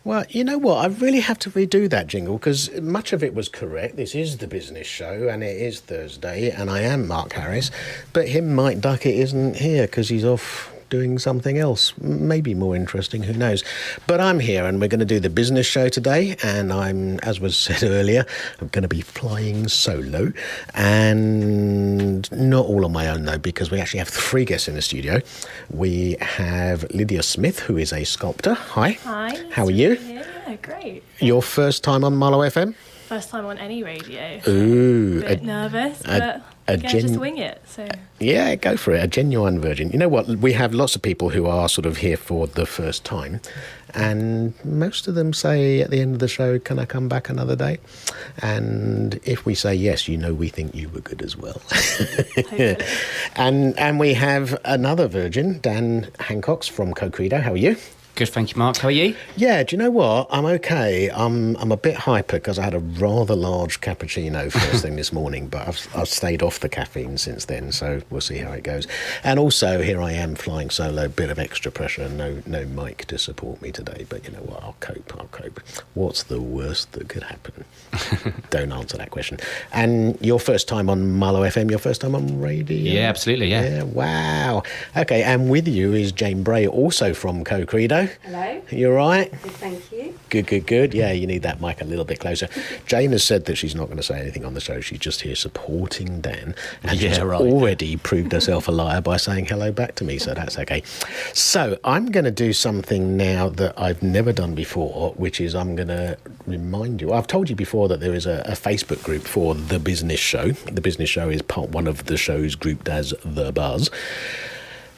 Well, you know what? I really have to redo that jingle because much of it was correct. This is the business show and it is Thursday and I am Mark Harris. But him, Mike Duckett, isn't here because he's off doing something else, maybe more interesting, who knows. But I'm here and we're going to do the business show today, and I'm, as was said earlier, I'm going to be flying solo, and not all on my own though, because we actually have 3 guests in the studio. We have Lydia Smith, who is a sculptor. Hi. Hi. How are you? Yeah, great. Your first time on Marlow FM? First time on any radio. Ooh. A bit nervous, but just wing it. So yeah, go for it. A genuine virgin. You know what? We have lots of people who are sort of here for the first time, and most of them say at the end of the show, "Can I come back another day?" And if we say yes, you know we think you were good as well. And we have another virgin, Dan Hancocks from CoCredo. How are you? Good, thank you, Mark. How are you? Yeah, do you know what? I'm okay. I'm a bit hyper because I had a rather large cappuccino first thing this morning, but I've stayed off the caffeine since then, so we'll see how it goes. And also, here I am flying solo, bit of extra pressure, no Mike to support me today, but you know what? I'll cope. What's the worst that could happen? Don't answer that question. And your first time on Marlow FM, your first time on radio? Yeah, absolutely, yeah. Wow. Okay, and with you is Jane Bray, also from CoCredo. Hello. You all right? Good, thank you. Good. Yeah, you need that mic a little bit closer. Jane has said that she's not going to say anything on the show. She's just here supporting Dan. And she's already proved herself a liar by saying hello back to me, so that's okay. So I'm going to do something now that I've never done before, which is I'm going to remind you. I've told you before that there is a Facebook group for The Business Show. The Business Show is part one of the shows grouped as The Buzz.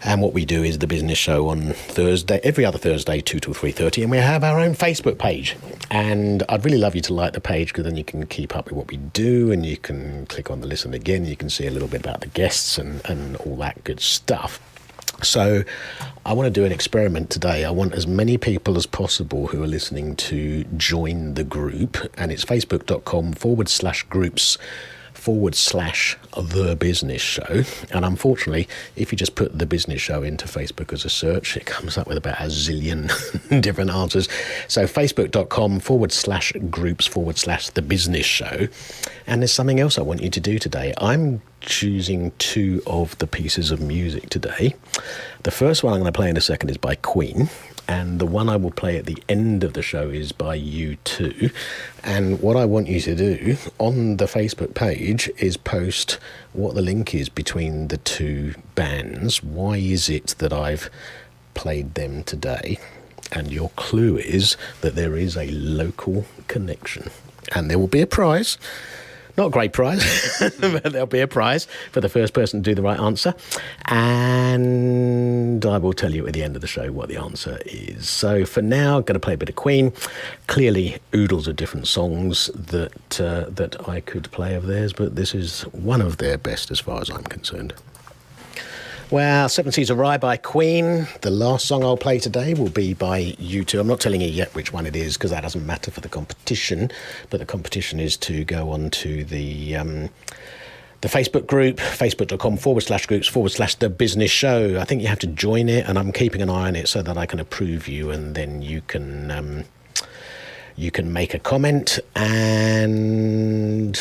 And what we do is the business show on Thursday, every other Thursday, 2 till 3:30, and we have our own Facebook page. And I'd really love you to like the page because then you can keep up with what we do and you can click on the listen again. You can see a little bit about the guests and all that good stuff. So I want to do an experiment today. I want as many people as possible who are listening to join the group, and it's facebook.com/groups/The Business Show. And unfortunately, if you just put The Business Show into Facebook as a search, it comes up with about a zillion different answers. So facebook.com/groups/The Business Show. And there's something else I want you to do today. I'm choosing 2 of the pieces of music today. The first one I'm going to play in a second is by Queen. And the one I will play at the end of the show is by U2. And what I want you to do on the Facebook page is post what the link is between the 2 bands. Why is it that I've played them today? And your clue is that there is a local connection. And there will be a prize. Not a great prize, but there'll be a prize for the first person to do the right answer. And I will tell you at the end of the show what the answer is. So for now, I'm going to play a bit of Queen. Clearly, oodles of different songs that I could play of theirs, but this is one of their best as far as I'm concerned. Well, 7 Seas of Rye by Queen. The last song I'll play today will be by U2. I'm not telling you yet which one it is because that doesn't matter for the competition. But the competition is to go on to the Facebook group, facebook.com/groups/The Business Show. I think you have to join it, and I'm keeping an eye on it so that I can approve you, and then you can make a comment, and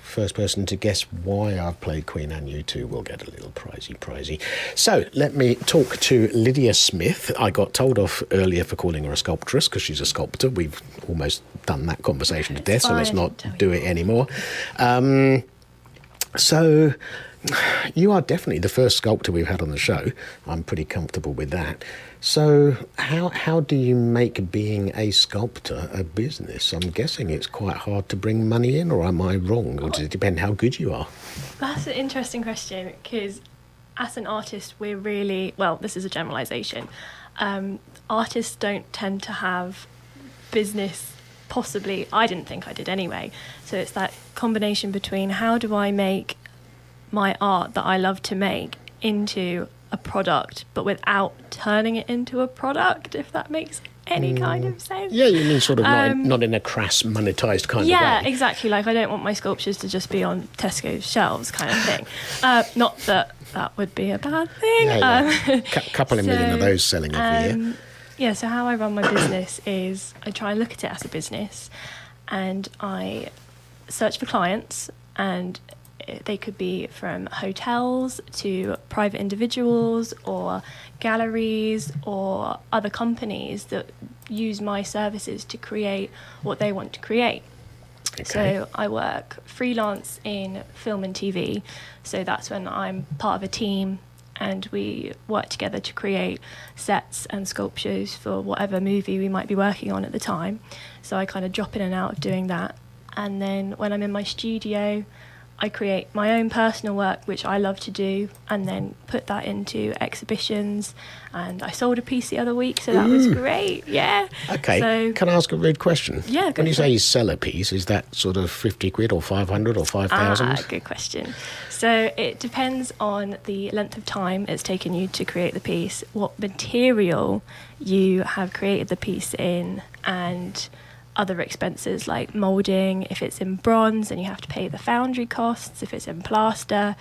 first person to guess why I've played Queen and U2 will get a little pricey. So let me talk to Lydia Smith. I got told off earlier for calling her a sculptress because she's a sculptor. We've almost done that conversation to death, so let's not do it anymore. So you are definitely the first sculptor we've had on the show. I'm pretty comfortable with that. So how do you make being a sculptor a business? I'm guessing it's quite hard to bring money in, or am I wrong? Or does it depend how good you are? That's an interesting question because as an artist, we're really, well, this is a generalisation. Artists don't tend to have business. Possibly, I didn't think I did anyway. So it's that combination between how do I make my art that I love to make into a product, but without turning it into a product, if that makes any kind of sense. Yeah, you mean sort of not in a crass monetised kind of way. Yeah, exactly. Like I don't want my sculptures to just be on Tesco's shelves kind of thing. Not that would be a bad thing. Couple of million of those selling every year. Yeah, so how I run my business is I try and look at it as a business, and I search for clients, and they could be from hotels to private individuals or galleries or other companies that use my services to create what they want to create. Okay. So I work freelance in film and TV, so that's when I'm part of a team and we work together to create sets and sculptures for whatever movie we might be working on at the time. So I kind of drop in and out of doing that. And then when I'm in my studio, I create my own personal work, which I love to do, and then put that into exhibitions. And I sold a piece the other week, so that was great. Yeah. Okay. So, can I ask a rude question? Yeah. When you say you sell a piece, is that sort of 50 quid or 500 or 5,000? Good question. So it depends on the length of time it's taken you to create the piece, what material you have created the piece in, and other expenses like moulding. If it's in bronze, then you have to pay the foundry costs. If it's in plaster,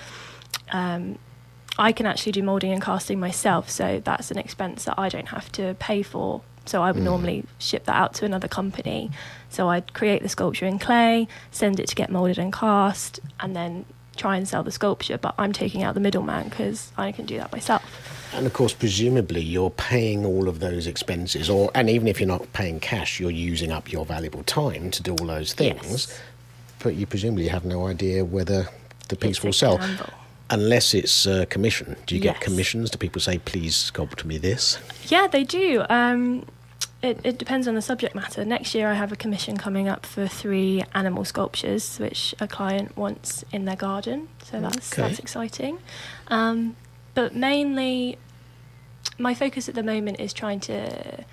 I can actually do moulding and casting myself, so that's an expense that I don't have to pay for. So I would normally ship that out to another company. So I'd create the sculpture in clay, send it to get moulded and cast, and then try and sell the sculpture. But I'm taking out the middleman because I can do that myself. And of course, presumably you're paying all of those expenses, and even if you're not paying cash, you're using up your valuable time to do all those things. Yes. But you presumably have no idea whether the piece It's will a sell. gamble. Unless it's commission. Do you get Yes. commissions? Do people say, please sculpt me this? Yeah, they do. It depends on the subject matter. Next year I have a commission coming up for 3 animal sculptures, which a client wants in their garden. So that's exciting. But mainly, my focus at the moment is trying to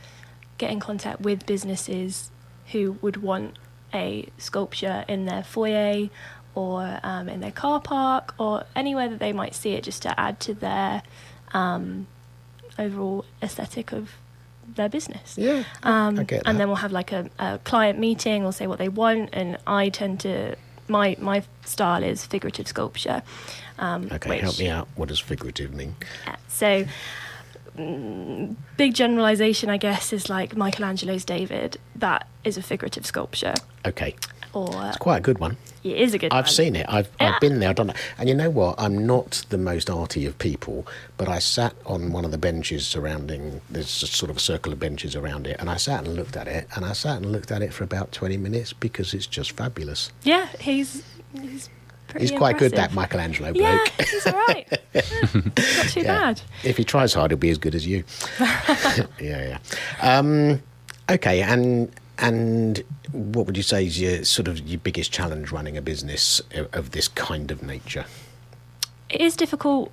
get in contact with businesses who would want a sculpture in their foyer or in their car park or anywhere that they might see it, just to add to their overall aesthetic of their business. Yeah, I get that. And then we'll have like a client meeting, we'll say what they want, and I tend to, my style is figurative sculpture. Okay, help me out. What does figurative mean? So, big generalisation, I guess, is like Michelangelo's David. That is a figurative sculpture. Okay. Or It's quite a good one. it is a good one. I've seen it. I've been there, I've done that. And you know what? I'm not the most arty of people, but I sat on one of the benches surrounding, there's a sort of a circle of benches around it, and I sat and looked at it, for about 20 minutes because it's just fabulous. Yeah, he's pretty He's quite good, that impressive. Michelangelo bloke. Yeah, he's all right. Not too bad. If he tries hard, he'll be as good as you. Yeah. Okay, and what would you say is your biggest challenge running a business of this kind of nature? It is difficult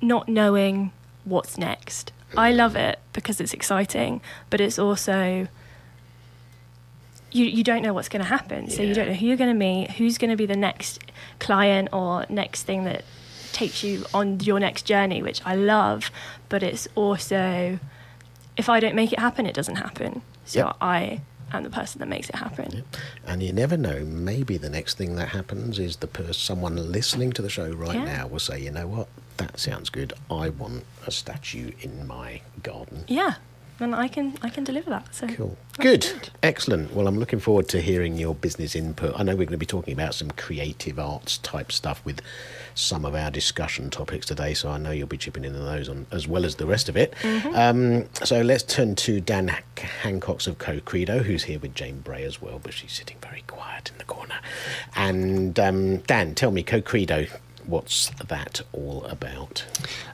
not knowing what's next. I love it because it's exciting, but it's also you don't know what's going to happen. So you don't know who you're going to meet, who's going to be the next client or next thing that takes you on your next journey, which I love. But it's also, if I don't make it happen, it doesn't happen. So I am the person that makes it happen. Yep. And you never know, maybe the next thing that happens is someone listening to the show right now will say, you know what, that sounds good. I want a statue in my garden. Yeah. And I can deliver that. So Cool. Good. Excellent. Well, I'm looking forward to hearing your business input. I know we're going to be talking about some creative arts type stuff with some of our discussion topics today, so I know you'll be chipping in on those as well as the rest of it. So let's turn to Dan Hancocks of CoCredo, who's here with Jane Bray as well, but she's sitting very quiet in the corner. And Dan, tell me, CoCredo, what's that all about?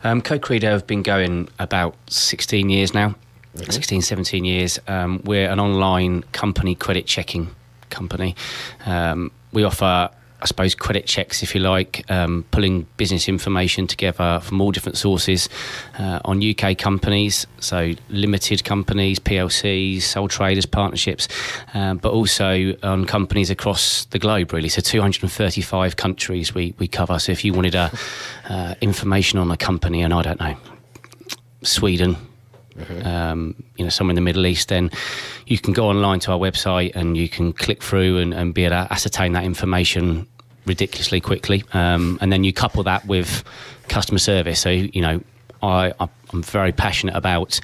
CoCredo have been going about 16 years now. 16, 17 years. We're an online company, credit checking company. We offer, I suppose, credit checks, if you like, pulling business information together from all different sources on UK companies, so limited companies, PLCs, sole traders, partnerships, but also on companies across the globe, really. So 235 countries we cover. So if you wanted information on a company, and I don't know, Sweden, somewhere in the Middle East, then you can go online to our website and you can click through and be able to ascertain that information ridiculously quickly. And then you couple that with customer service. So, I'm very passionate about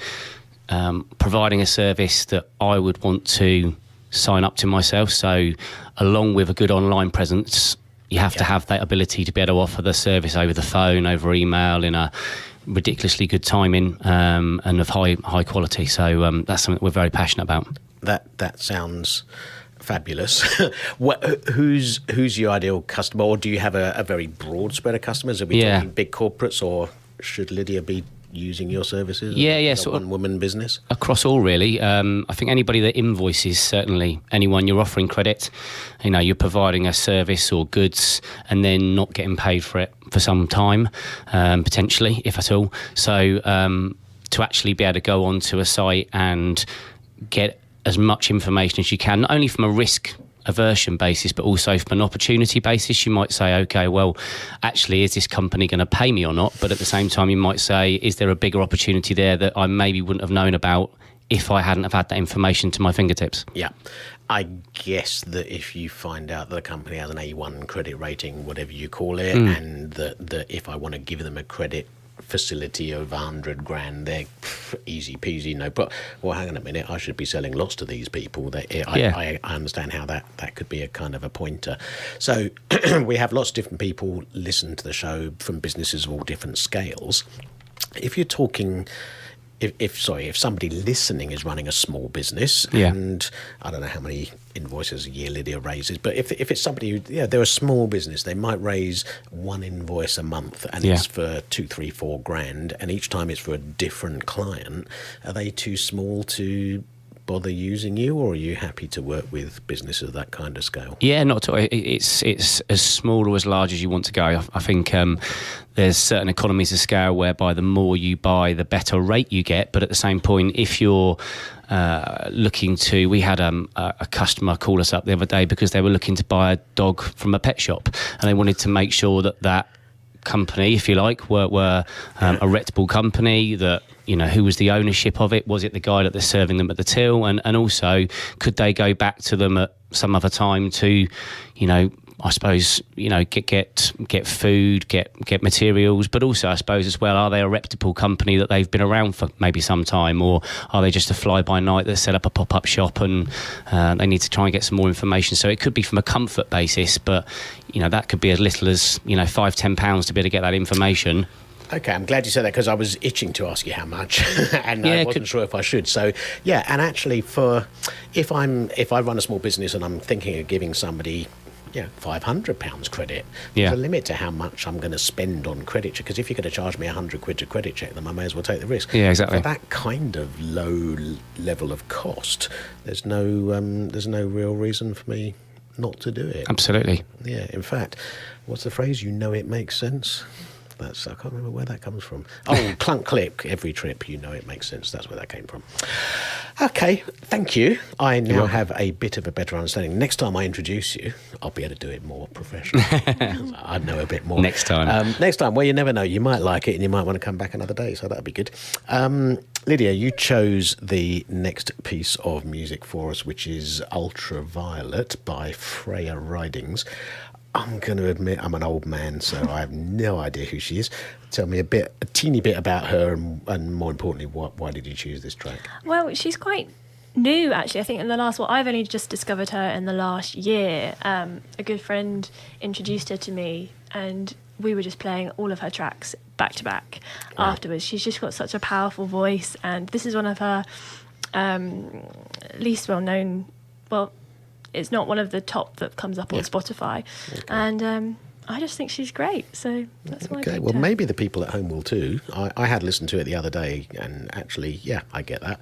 providing a service that I would want to sign up to myself. So along with a good online presence, you have to have that ability to be able to offer the service over the phone, over email, in a ridiculously good timing, and of high quality. So that's something that we're very passionate about. That sounds fabulous. Who's your ideal customer, or do you have a very broad spread of customers? Are we talking big corporates, or should Lydia be using your services? Sort of one-woman business? Across all, really. I think anybody that invoices, certainly anyone you're offering credit, you're providing a service or goods and then not getting paid for it for some time, potentially, if at all. So to actually be able to go onto a site and get as much information as you can, not only from a risk aversion basis, but also from an opportunity basis. You might say, okay, well, actually, is this company going to pay me or not? But at the same time, you might say, is there a bigger opportunity there that I maybe wouldn't have known about if I hadn't have had that information to my fingertips? Yeah. I guess that if you find out that a company has an A1 credit rating, whatever you call it, and that if I want to give them a credit facility of 100 grand, they're easy peasy, no problem. Well, hang on a minute, I should be selling lots to these people. I understand how that could be a kind of a pointer. So we have lots of different people listen to the show from businesses of all different scales. If you're talking, if somebody listening is running a small business, and I don't know how many invoices a year Lydia raises, but if it's somebody who, they're a small business, they might raise one invoice a month, and it's for 2, 3, 4 grand, and each time it's for a different client. Are they too small to bother using you, or are you happy to work with businesses of that kind of scale? Yeah, not at all. It's as small or as large as you want to go. I think there's certain economies of scale whereby the more you buy, the better rate you get. But at the same point, if you're looking to, we had a customer call us up the other day because they were looking to buy a dog from a pet shop, and they wanted to make sure that company, if you like, were a reputable company, that who was the ownership of it? Was it the guy that they're serving them at the till? And also, could they go back to them at some other time to, I suppose, get food, get materials, but also, I suppose, as well, are they a reputable company that they've been around for maybe some time, or are they just a fly-by-night that set up a pop-up shop and they need to try and get some more information? So it could be from a comfort basis, but that could be as little as £5-10 to be able to get that information. Okay, I'm glad you said that, because I was itching to ask you how much, and I wasn't sure if I should. So, and actually, if I run a small business and I'm thinking of giving somebody £500 credit, there's a limit to how much I'm going to spend on credit check, because if you're going to charge me £100 to credit check them, I may as well take the risk. Yeah, exactly. For that kind of low level of cost, there's no real reason for me not to do it. Absolutely. Yeah, in fact, what's the phrase? It makes sense. I can't remember where that comes from. Oh, clunk click, every trip, it makes sense. That's where that came from. Okay, thank you. I now have a bit of a better understanding. Next time I introduce you, I'll be able to do it more professionally. I know a bit more. Next time. Well, you never know. You might like it and you might want to come back another day, so that'd be good. Lydia, you chose the next piece of music for us, which is Ultraviolet by Freya Ridings. I'm going to admit I'm an old man, so I have no idea who she is. Tell me a teeny bit about her, and more importantly, why did you choose this track? Well, she's quite new, actually. I think I've only just discovered her in the last year. A good friend introduced her to me, and we were just playing all of her tracks back to back afterwards. She's just got such a powerful voice, and this is one of her least well-known, it's not one of the top that comes up on Spotify. Okay. And I just think she's great. So that's why I picked her. Maybe the people at home will too. I had listened to it the other day, and actually, I get that.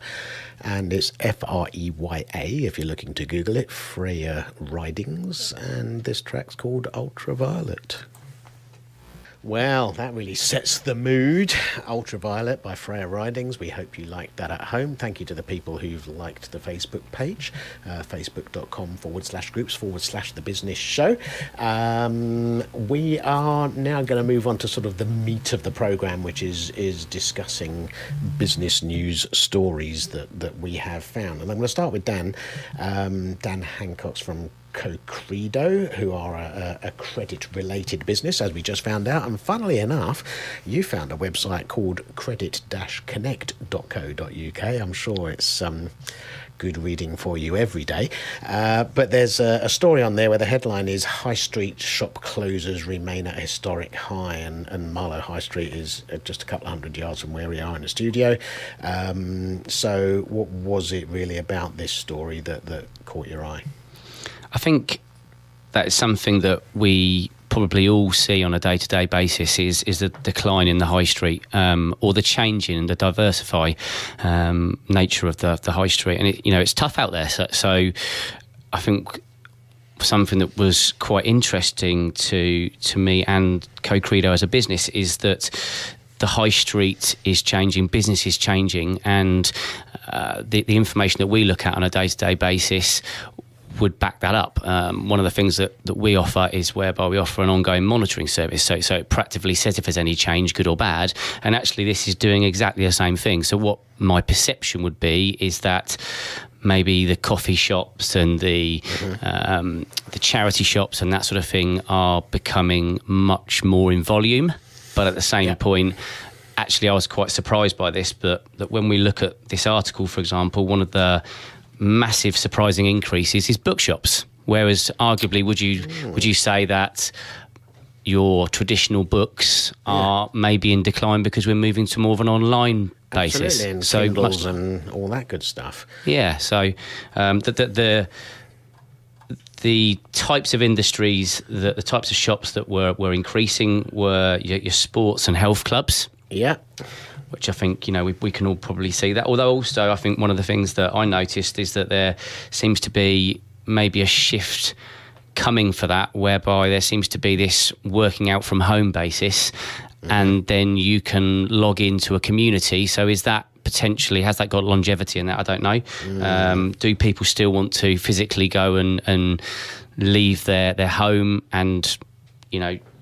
And it's Freya, if you're looking to Google it, Freya Ridings. And this track's called Ultraviolet. Well, that really sets the mood. Ultraviolet by Freya Ridings. We hope you liked that at home. Thank you to the people who've liked the Facebook page, facebook.com/groups/The Business Show. We are now going to move on to sort of the meat of the programme, which is discussing business news stories that we have found. And I'm going to start with Dan Hancocks from CoCredo, who are a credit-related business, as we just found out. And funnily enough, you found a website called credit-connect.co.uk. I'm sure it's good reading for you every day. But there's a story on there where the headline is "High Street Shop Closures Remain at Historic High," and Marlow High Street is just a couple of hundred yards from where we are in the studio. So what was it really about this story that caught your eye? I think that is something that we probably all see on a day-to-day basis is the decline in the high street, or the change in the diversify nature of the high street. And it's tough out there. So I think something that was quite interesting to me and CoCredo as a business is that the high street is changing, business is changing, and the information that we look at on a day-to-day basis would back that up. One of the things that we offer is whereby we offer an ongoing monitoring service. So it practically says if there's any change, good or bad. And actually this is doing exactly the same thing. So what my perception would be is that maybe the coffee shops and the charity shops and that sort of thing are becoming much more in volume. But at the same point, actually I was quite surprised by this, but that when we look at this article, for example, one of the massive surprising increases is bookshops, whereas arguably would you say that your traditional books are maybe in decline because we're moving to more of an online basis? Absolutely, and so Kindles and all that good stuff. Yeah, so the types of industries, the types of shops that were increasing were your sports and health clubs. Yeah. Which I think, we can all probably see that. Although also I think one of the things that I noticed is that there seems to be maybe a shift coming for that, whereby there seems to be this working out from home basis, and then you can log into a community. So has that got longevity in that? I don't know. Do people still want to physically go and leave their home and,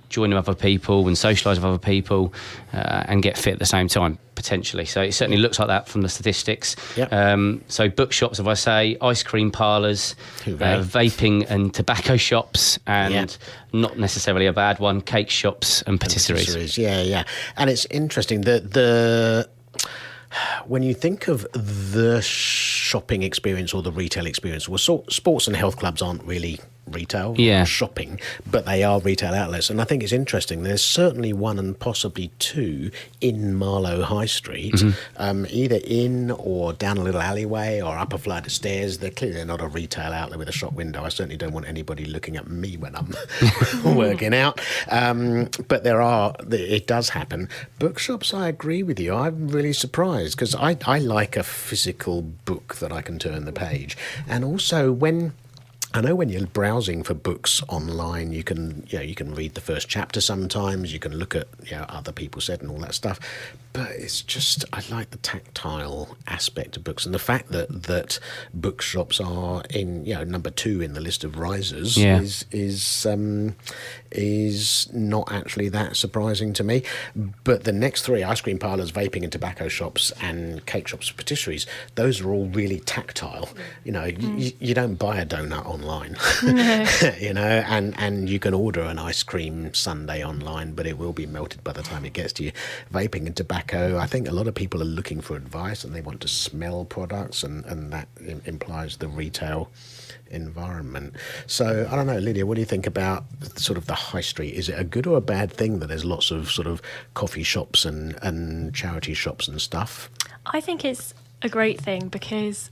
join with other people and socialise with other people and get fit at the same time, potentially? So it certainly looks like that from the statistics. Yep. So bookshops, if I say, ice cream parlours, vaping and tobacco shops, and not necessarily a bad one, cake shops and patisseries. Yeah. And it's interesting that when you think of the shopping experience or the retail experience, well, sports and health clubs aren't really retail or shopping, but they are retail outlets. And I think it's interesting. There's certainly one and possibly two in Marlow High Street, either in or down a little alleyway or up a flight of stairs. They're not a retail outlet with a shop window. I certainly don't want anybody looking at me when I'm working out. But it does happen. Bookshops, I agree with you. I'm really surprised because I like a physical book that I can turn the page. And also when you're browsing for books online, you can read the first chapter sometimes, you can look at other people said and all that stuff. But it's just, I like the tactile aspect of books, and the fact that bookshops are in number 2 in the list of risers is not actually that surprising to me. But the next 3, ice cream parlours, vaping and tobacco shops, and cake shops and patisseries, those are all really tactile. You don't buy a donut online, and you can order an ice cream sundae online, but it will be melted by the time it gets to you. Vaping and tobacco, I think a lot of people are looking for advice and they want to smell products, and that implies the retail environment. So I don't know, Lydia, what do you think about sort of the high street? Is it a good or a bad thing that there's lots of sort of coffee shops and charity shops and stuff? I think it's a great thing because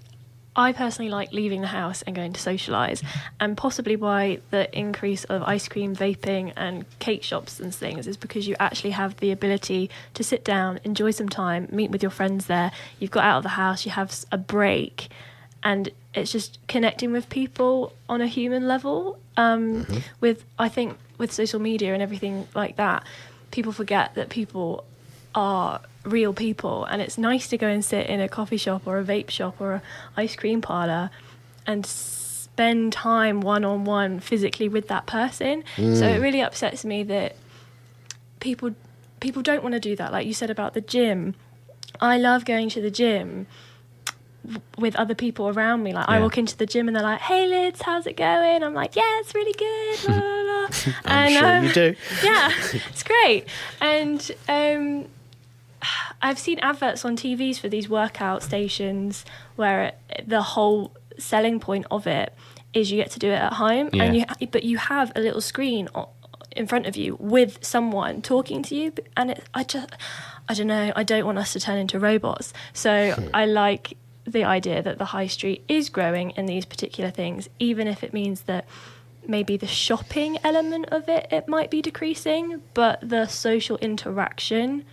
I personally like leaving the house and going to socialise, and possibly why the increase of ice cream, vaping and cake shops and things is because you actually have the ability to sit down, enjoy some time, meet with your friends there. You've got out of the house, you have a break, and it's just connecting with people on a human level. I think with social media and everything like that, people forget that people are real people, and it's nice to go and sit in a coffee shop or a vape shop or an ice cream parlour and spend time one-on-one physically with that person. So it really upsets me that people don't want to do that. Like you said about the gym, I love going to the gym, with other people around me. Like I walk into the gym and they're like, "Hey Lids, how's it going?" I'm like, "Yeah, it's really good." La, la, la. I'm sure you do. Yeah, it's great. And I've seen adverts on TVs for these workout stations where the whole selling point of it is you get to do it at home, but you have a little screen in front of you with someone talking to you, and I don't know, I don't want us to turn into robots. So I like the idea that the high street is growing in these particular things, even if it means that maybe the shopping element of it might be decreasing, but the social interaction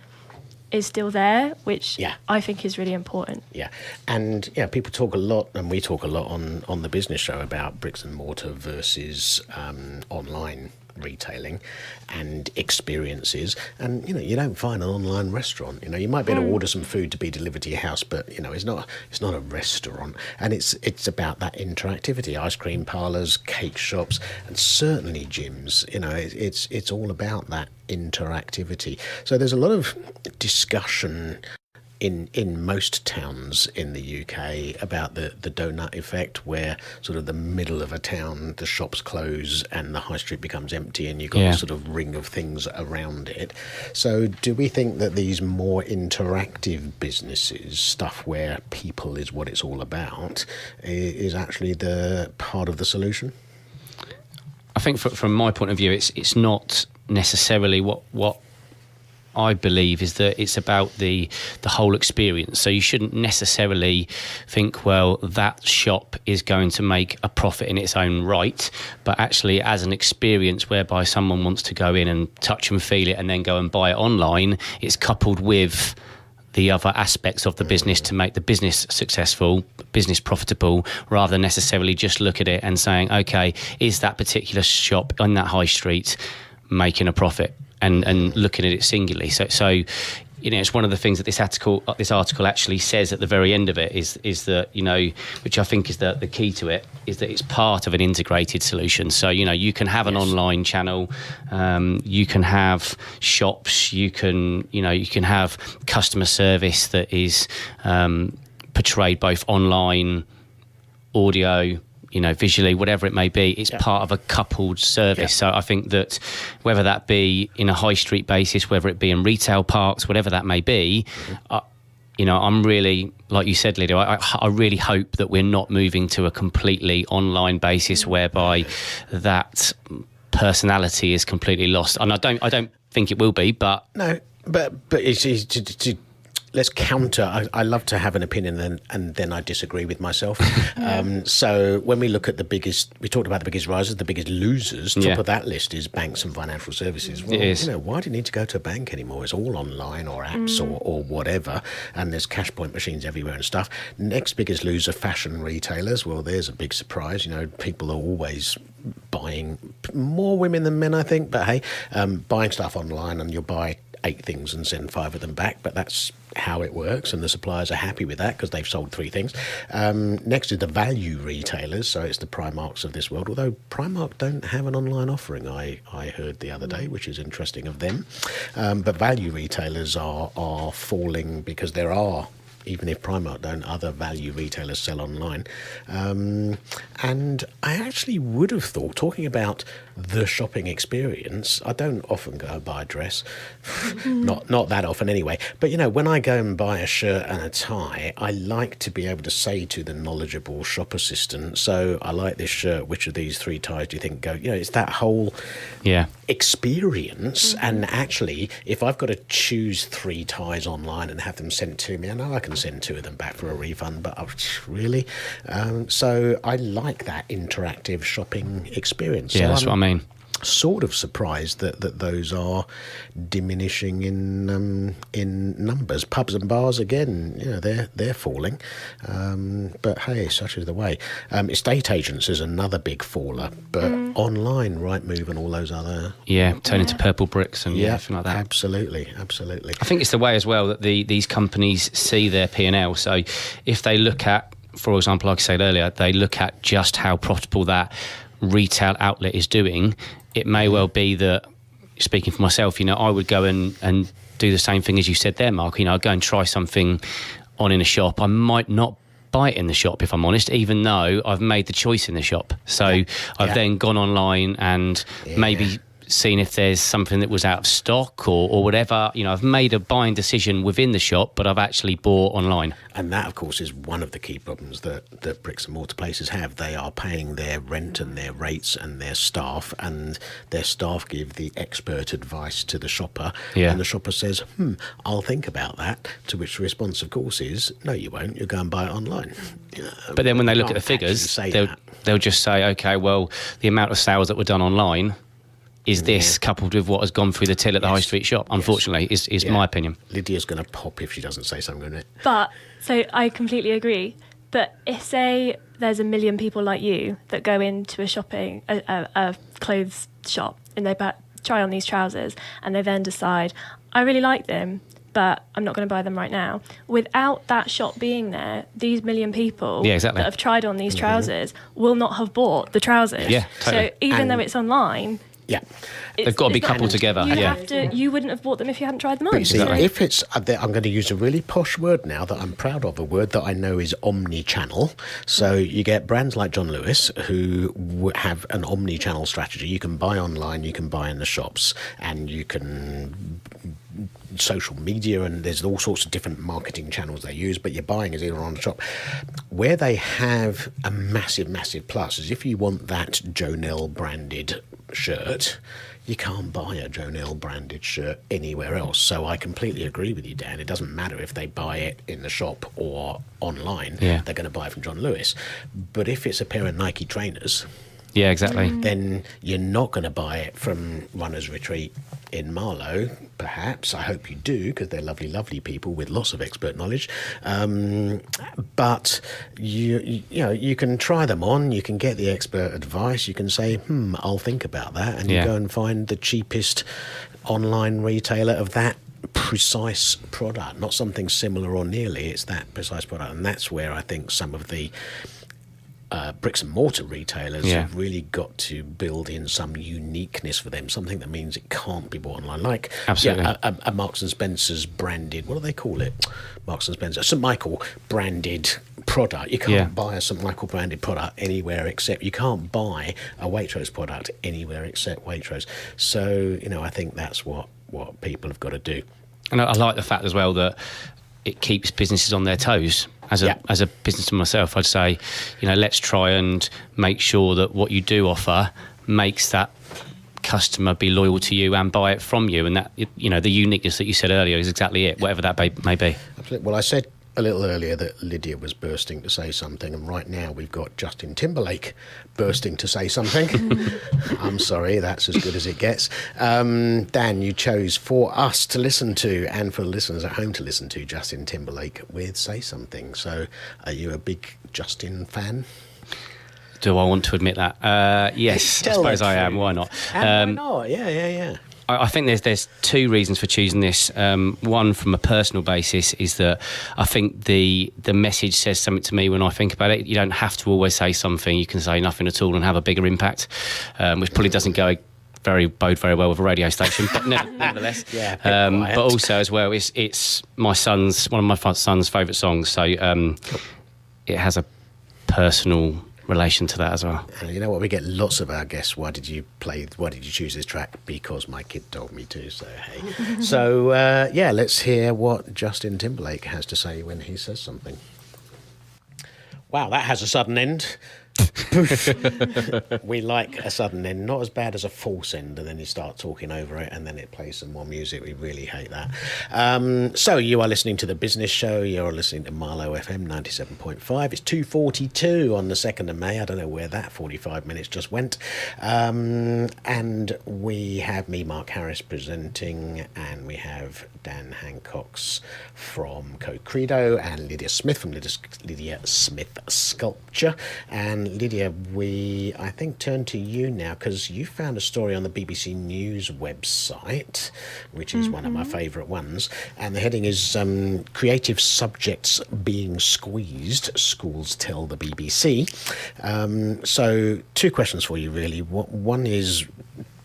is still there, which I think is really important. Yeah. And people talk a lot, and we talk a lot on the business show about bricks and mortar versus online retailing and experiences. And you don't find an online restaurant. You might be able to order some food to be delivered to your house, but it's not a restaurant. And it's about that interactivity. Ice cream parlors, cake shops, and certainly gyms. It's all about that interactivity. So there's a lot of discussion in most towns in the UK about the donut effect, where sort of the middle of a town, the shops close and the high street becomes empty, and you've got a sort of ring of things around it. So do we think that these more interactive businesses, stuff where people is what it's all about, is actually the part of the solution? I think from my point of view, it's not necessarily what I believe is that it's about the whole experience. So you shouldn't necessarily think, well, that shop is going to make a profit in its own right, but actually as an experience whereby someone wants to go in and touch and feel it and then go and buy it online, it's coupled with the other aspects of the business to make the business successful, business profitable, rather than necessarily just look at it and saying, okay, is that particular shop on that high street making a profit? And looking at it singularly. So it's one of the things that this article actually says at the very end of it is that, which I think is the key to it, is that it's part of an integrated solution. So, you can have an online channel, you can have shops, you can have customer service that is portrayed both online, audio, visually, whatever it may be, it's part of a coupled service. So I think that whether that be in a high street basis, whether it be in retail parks, whatever that may be, I'm really, like you said, Lydia, I really hope that we're not moving to a completely online basis whereby that personality is completely lost. And I don't think it will be, but no, but it's let's counter. I love to have an opinion and then I disagree with myself. So when we look at we talked about the biggest risers, the biggest losers. Top of that list is banks and financial services. Well, it is. Why do you need to go to a bank anymore? It's all online or apps or whatever, and there's cash point machines everywhere and stuff. Next biggest loser, fashion retailers. Well, there's a big surprise. People are always buying, more women than men, I think, but hey, buying stuff online, and you'll buy 8 things and send 5 of them back, but that's how it works, and the suppliers are happy with that because they've sold 3 things. Next is the value retailers, so it's the Primarks of this world, although Primark don't have an online offering, I heard the other day, which is interesting of them. But value retailers are falling because there are, even if Primark don't, other value retailers sell online. And I actually would have thought, talking about the shopping experience, I don't often go and buy a dress, not that often anyway, but when I go and buy a shirt and a tie, I like to be able to say to the knowledgeable shop assistant, so I like this shirt, which of these 3 ties do you think go? It's that whole experience. And actually, if I've got to choose 3 ties online and have them sent to me, I know I can send 2 of them back for a refund, but really? So I like that interactive shopping experience. Yeah, so that's what I mean. Sort of surprised that those are diminishing in numbers. Pubs and bars, again, they're falling. But hey, such is the way. Estate agents is another big faller, but online, Rightmove and all those other... turn into purple bricks and everything like that. Absolutely. I think it's the way as well that these companies see their P&L. So if they look at, for example, like I said earlier, they look at just how profitable that retail outlet is doing, it may well be that, speaking for myself, I would go and do the same thing as you said there, Mark. I'd go and try something on in a shop. I might not buy it in the shop, if I'm honest, even though I've made the choice in the shop. So I've then gone online and maybe seen if there's something that was out of stock or whatever. You know, I've made a buying decision within the shop, but I've actually bought online. And that, of course, is one of the key problems that bricks and mortar places have. They are paying their rent and their rates and their staff give the expert advice to the shopper. Yeah. And the shopper says, I'll think about that. To which the response, of course, is, no, you won't. You'll go and buy it online. But then when they look at the figures, they'll just say, okay, well, the amount of sales that were done online is this coupled with what has gone through the till at the high street shop, unfortunately, is my opinion. Lydia's going to pop if she doesn't say something, isn't it? But, so I completely agree. But if, say, there's 1 million people like you that go into a clothes shop and they try on these trousers and they then decide, I really like them, but I'm not going to buy them right now. Without that shop being there, these 1 million people that have tried on these trousers will not have bought the trousers. Yeah, totally. So even though it's online... Yeah, they've got to be coupled together. You wouldn't have bought them if you hadn't tried them on. But you see, if it's, I'm going to use a really posh word now that I'm proud of, a word that I know is omni-channel. So you get brands like John Lewis who have an omni-channel strategy. You can buy online, you can buy in the shops, and you can social media, and there's all sorts of different marketing channels they use, but your buying is either on the shop. Where they have a massive, massive plus is if you want that Jonelle branded shirt, you can't buy a Jonelle branded shirt anywhere else. So I completely agree with you, Dan. It doesn't matter if they buy it in the shop or online. They're going to buy it from John Lewis. But if it's a pair of Nike trainers, yeah, exactly, then you're not going to buy it from Runner's Retreat in Marlow, perhaps. I hope you do, because they're lovely, lovely people with lots of expert knowledge. But you can try them on. You can get the expert advice. You can say, I'll think about that, and you go and find the cheapest online retailer of that precise product, not something similar or nearly. It's that precise product, and that's where I think some of the bricks and mortar retailers have really got to build in some uniqueness for them, something that means it can't be bought online. Like a Marks and Spencer's branded, what do they call it? Marks and Spencer, St Michael branded product. You can't buy a St Michael branded product anywhere except, you can't buy a Waitrose product anywhere except Waitrose. So, I think that's what people have got to do. And I like the fact as well that it keeps businesses on their toes. As a businessman myself, I'd say, let's try and make sure that what you do offer makes that customer be loyal to you and buy it from you. And that, the uniqueness that you said earlier is exactly it, whatever that may be. Absolutely. Well, I said a little earlier that Lydia was bursting to say something, and right now we've got Justin Timberlake bursting to say something. I'm sorry, that's as good as it gets. Dan, you chose for us to listen to and for listeners at home to listen to Justin Timberlake with Say Something. So are you a big Justin fan? Do I want to admit that? Yes, I suppose I am. Why not? And why not? Yeah. I think there's two reasons for choosing this. One, from a personal basis, is that I think the message says something to me when I think about it. You don't have to always say something. You can say nothing at all and have a bigger impact, which probably doesn't bode very well with a radio station, but nevertheless. But also as well, it's one of my son's favourite songs, so it has a personal relation to that as well. You know what, we get lots of our guests, why did you choose this track? Because my kid told me to, so hey. So let's hear what Justin Timberlake has to say when he says something. Wow, that has a sudden end. We like a sudden end, not as bad as a false end, and then you start talking over it and then it plays some more music. We really hate that. So you are listening to The Business Show. You're listening to Marlow FM 97.5. It's 2:42 on the 2nd of May. I don't know where that 45 minutes just went. And we have me, Mark Harris, presenting, and we have Dan Hancocks from CoCredo and Lydia Smith from Lydia Smith Sculpture. And Lydia, we, I think, turn to you now because you found a story on the BBC News website, which is one of my favourite ones, and the heading is Creative Subjects Being Squeezed, Schools Tell the BBC. So two questions for you, really. One is,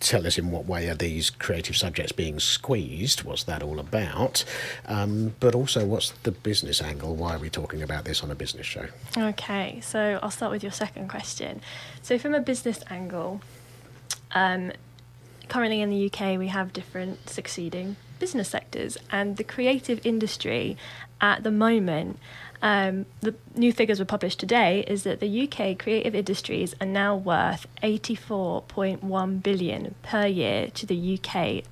tell us in what way are these creative subjects being squeezed? What's that all about? But also, what's the business angle? Why are we talking about this on a business show? Okay, so I'll start with your second question. So from a business angle, currently in the UK we have different succeeding business sectors, and the creative industry at the moment, the new figures were published today, is that the UK creative industries are now worth 84.1 billion per year to the UK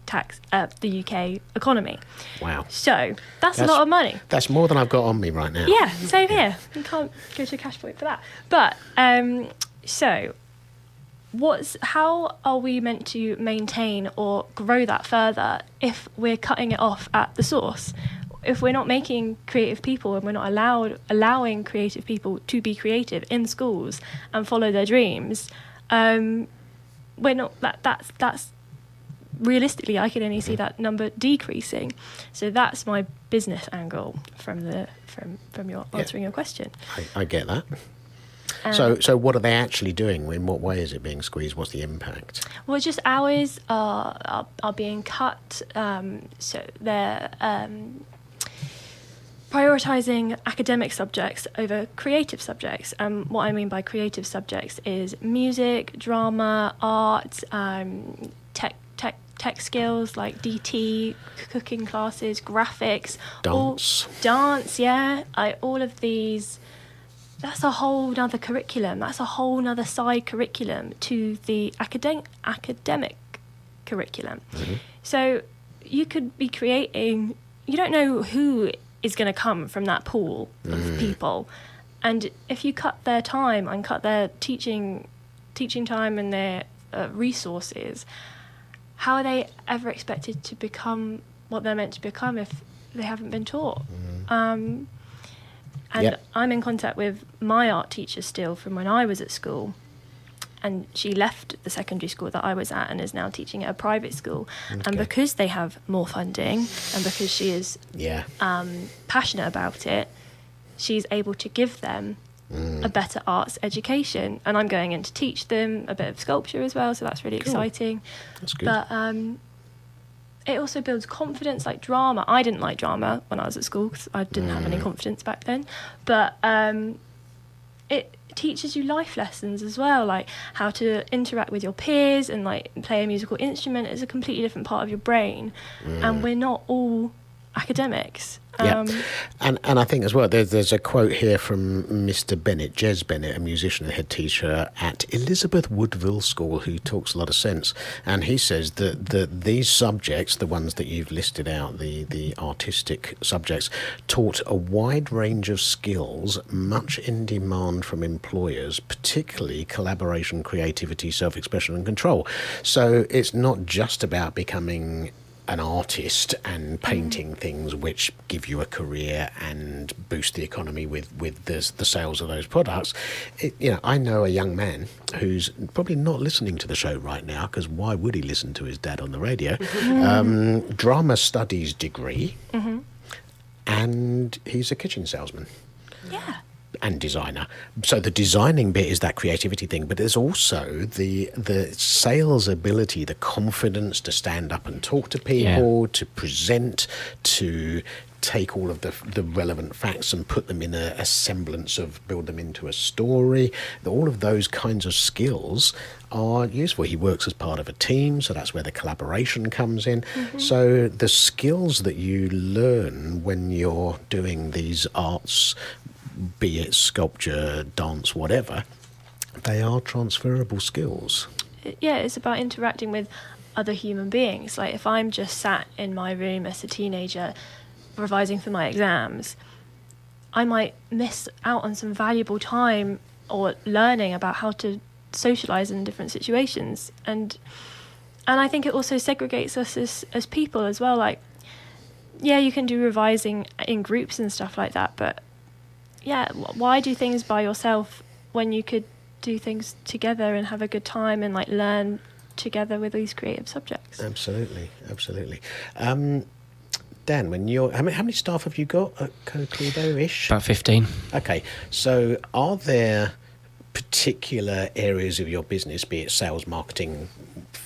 economy. Wow. So that's a lot of money. That's more than I've got on me right now. Yeah, same here. You can't go to a cash point for that. But so how are we meant to maintain or grow that further if we're cutting it off at the source? If we're not making creative people, and we're not allowing creative people to be creative in schools and follow their dreams, we're not. That's realistically, I can only see that number decreasing. So that's my business angle from your answering your question. I get that. So what are they actually doing? In what way is it being squeezed? What's the impact? Well, just hours are being cut. So they're prioritising academic subjects over creative subjects. What I mean by creative subjects is music, drama, art, tech skills like DT, cooking classes, graphics, dance. Yeah, all of these. That's a whole nother curriculum. That's a whole nother side curriculum to the academic curriculum. Mm-hmm. So you could be creating. You don't know who is going to come from that pool of people, and if you cut their time and cut their teaching time and their resources, how are they ever expected to become what they're meant to become if they haven't been taught? And I'm in contact with my art teacher still from when I was at school, and she left the secondary school that I was at and is now teaching at a private school. Okay. And because they have more funding and because she is passionate about it, she's able to give them a better arts education. And I'm going in to teach them a bit of sculpture as well, so that's really exciting. That's good. But it also builds confidence, like drama. I didn't like drama when I was at school because I didn't have any confidence back then. But it teaches you life lessons as well, like how to interact with your peers and like play a musical instrument is a completely different part of your brain. And we're not all academics. And I think as well, there's a quote here from Mr. Bennett, Jez Bennett, a musician and head teacher at Elizabeth Woodville School, who talks a lot of sense. And he says that these subjects, the ones that you've listed out, the artistic subjects, taught a wide range of skills, much in demand from employers, particularly collaboration, creativity, self-expression and control. So it's not just about becoming an artist and painting things which give you a career and boost the economy with the sales of those products. I know a young man who's probably not listening to the show right now, because why would he listen to his dad on the radio? Drama studies degree, and he's a kitchen salesman. Yeah. And designer. So the designing bit is that creativity thing, but there's also the sales ability, the confidence to stand up and talk to people, to present, to take all of the relevant facts and put them in a semblance of, build them into a story. All of those kinds of skills are useful. He works as part of a team, so that's where the collaboration comes in. So the skills that you learn when you're doing these arts, be it sculpture, dance, whatever, they are transferable skills. Yeah, it's about interacting with other human beings. Like if I'm just sat in my room as a teenager revising for my exams, I might miss out on some valuable time or learning about how to socialise in different situations. And I think it also segregates us as people as well. Like, yeah, you can do revising in groups and stuff like that, but yeah, why do things by yourself when you could do things together and have a good time and like learn together with these creative subjects? Absolutely. Dan, when you're how many staff have you got at CoCredo-ish? About 15. Okay, so are there particular areas of your business, be it sales, marketing,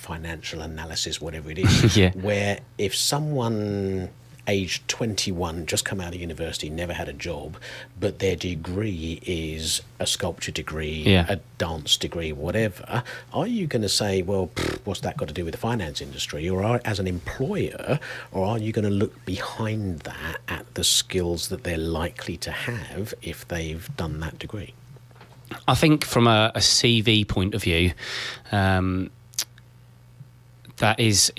financial analysis, whatever it is, where if someone aged 21, just come out of university, never had a job, but their degree is a sculpture degree, a dance degree, whatever, are you going to say, well, what's that got to do with the finance industry? Or as an employer, or are you going to look behind that at the skills that they're likely to have if they've done that degree? I think from a CV point of view, that is